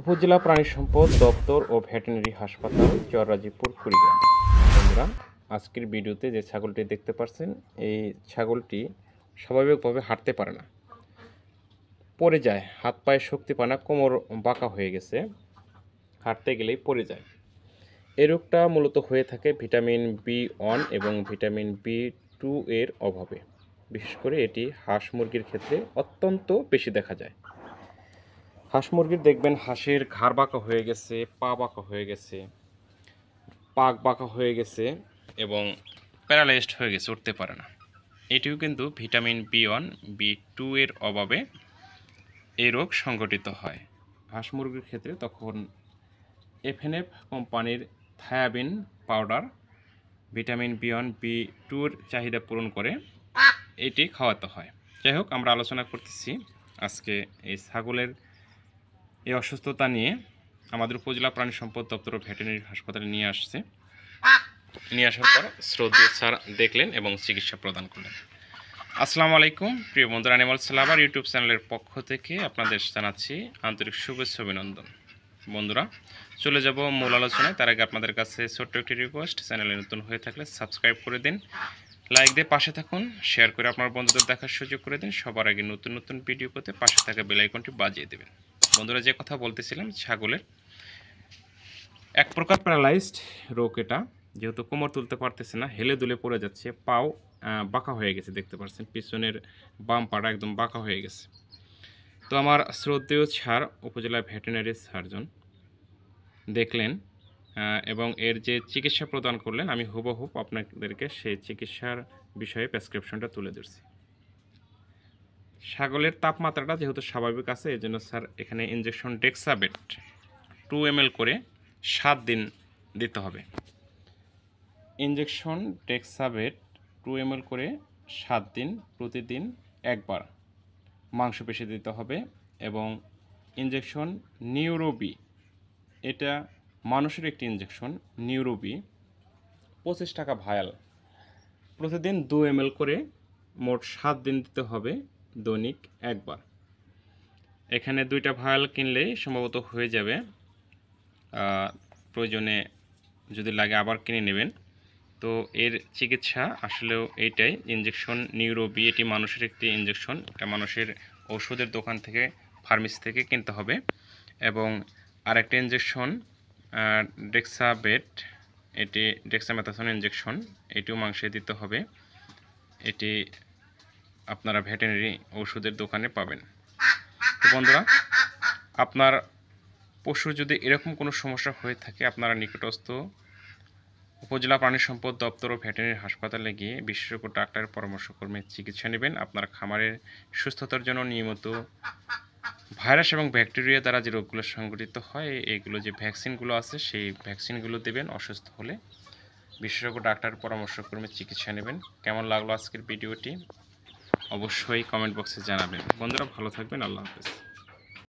উপজেলা প্রাণী সম্পদ দপ্তর ও ভেটেরিনারি হাসপাতাল চররাজীপুর কুড়িগ্রাম। বন্ধুরা, আজকের ভিডিওতে যে ছাগলটি দেখতে পাচ্ছেন, এই ছাগলটি স্বাভাবিকভাবে হাঁটতে পারে না, পড়ে যায়, হাত পায়ে শক্তি পায় না, কোমর বাঁকা হয়ে গেছে, হাঁটতে গেলেই পড়ে যায়। এই রোগটা মূলত হয়ে থাকে ভিটামিন B1 এবং ভিটামিন B2 এর অভাবে। বিশেষ করে এটি হাঁস মুরগির ক্ষেত্রে অত্যন্ত বেশি দেখা যায়। হাঁস মুরগির দেখবেন হাঁসের ঘাড় বাঁকা হয়ে গেছে, পা বাঁকা হয়ে গেছে, পাক বাঁকা হয়ে গেছে এবং প্যারালাইজড হয়ে গেছে, উঠতে পারে না। এটিও কিন্তু ভিটামিন B1 B2 এর অভাবে এই রোগ সংঘটিত হয়। হাঁস মুরগির ক্ষেত্রে তখন FNF কোম্পানির থায়াবিন পাউডার ভিটামিন B1 B2 এর চাহিদা পূরণ করে, এটি খাওয়াতে হয়। যাই হোক, আমরা আলোচনা করতেছি আজকে এই ছাগলের এই অসুস্থতা নিয়ে। আমাদের উপজেলা প্রাণী সম্পদ দপ্তর ও ভেটেরিনারি হাসপাতালে নিয়ে আসার পর শ্রদ্ধেয় স্যার দেখলেন এবং চিকিৎসা প্রদান করলেন। আসসালামু আলাইকুম প্রিয় বন্ধুরা, অ্যানিমালস লাভার ইউটিউব চ্যানেলের পক্ষ থেকে আপনাদের জানাচ্ছি আন্তরিক শুভেচ্ছা অভিনন্দন। বন্ধুরা, চলে যাব মূল আলোচনায়। তার আগে আপনাদের কাছে ছোট্ট একটি রিকোয়েস্ট, চ্যানেলে নতুন হয়ে থাকলে সাবস্ক্রাইব করে দিন, লাইক দিয়ে পাশে থাকুন, শেয়ার করে আপনার বন্ধুদের দেখার সুযোগ করে দিন। সবার আগে নতুন নতুন ভিডিও পেতে পাশে থাকা বেল আইকনটি বাজিয়ে দেবেন। বন্ধুরা, যে কথা বলতেছিলাম, ছাগলের এক প্রকার প্যারালাইজড রোগ এটা। যেহেতু কোমর তুলতে পারতেছে না, হেলে দুলে পড়ে যাচ্ছে, পাও বাঁকা হয়ে গেছে, দেখতে পাচ্ছেন পিছনের বাম পাটা একদম বাঁকা হয়ে গেছে। তো আমার শ্রদ্ধেয় স্যার, উপজেলা ভেটেরিনারি সার্জন দেখলেন এবং এর যে চিকিৎসা প্রদান করলেন, আমি হুবহুব আপনাদেরকে সেই চিকিৎসার বিষয়ে প্রেসক্রিপশনটা তুলে ধরছি। ছাগলের তাপমাত্রাটা যেহেতু স্বাভাবিক আছে, এই জন্য স্যার এখানে ইনজেকশন ডেক্সাবেট 2 ml করে 7 দিন দিতে হবে। ইনজেকশন ডেক্সাবেট 2 ml করে 7 দিন, প্রতিদিন একবার মাংসপেশি দিতে হবে। এবং ইনজেকশন নিউরোবি, এটা মানুষের একটি ইনজেকশন, নিউরোবি 25 টাকা ভায়াল, প্রতিদিন 2 ml করে মোট 7 দিন দিতে হবে, দৈনিক একবার। এখানে 2টা ভায়াল কিনলেই সম্ভবত হয়ে যাবে, প্রয়োজনে যদি লাগে আবার কিনে নেবেন। তো এর চিকিৎসা আসলেও এইটাই, ইনজেকশন নিউরোবি, এটি মানুষের একটি ইনজেকশন, এটা মানুষের ওষুধের দোকান থেকে, ফার্মেসি থেকে কিনতে হবে। এবং আরেকটা ইনজেকশন ডেক্সাবেট, এটি ডেক্সামেথাসন ইনজেকশন, এটিও মাংসে দিতে হবে। এটি আপনারা ভেটেরিনারি ওষুধের দোকানে পাবেন। তো বন্ধুরা, আপনার পশুর যদি এরকম কোনো সমস্যা হয়ে থাকে, আপনারা নিকটস্থ উপজেলা প্রাণী সম্পদ দপ্তর ও ভেটেরিনারি হাসপাতালে গিয়ে বিশেষজ্ঞ ডাক্তারের পরামর্শক্রমে চিকিৎসা নেবেন। আপনার খামারের সুস্থতার জন্য নিয়মিত ভাইরাস এবং ব্যাকটেরিয়া দ্বারা যে রোগগুলো সংঘটিত হয়, এইগুলো যে ভ্যাকসিনগুলো আছে, সেই ভ্যাকসিনগুলো দেবেন। অসুস্থ হলে বিশেষজ্ঞ ডাক্তারের পরামর্শক্রমে চিকিৎসা নেবেন। কেমন লাগলো আজকের ভিডিওটি অবশ্যই কমেন্ট বক্সে জানাবেন। বন্ধুরা, ভালো থাকবেন। আল্লাহ হাফেজ।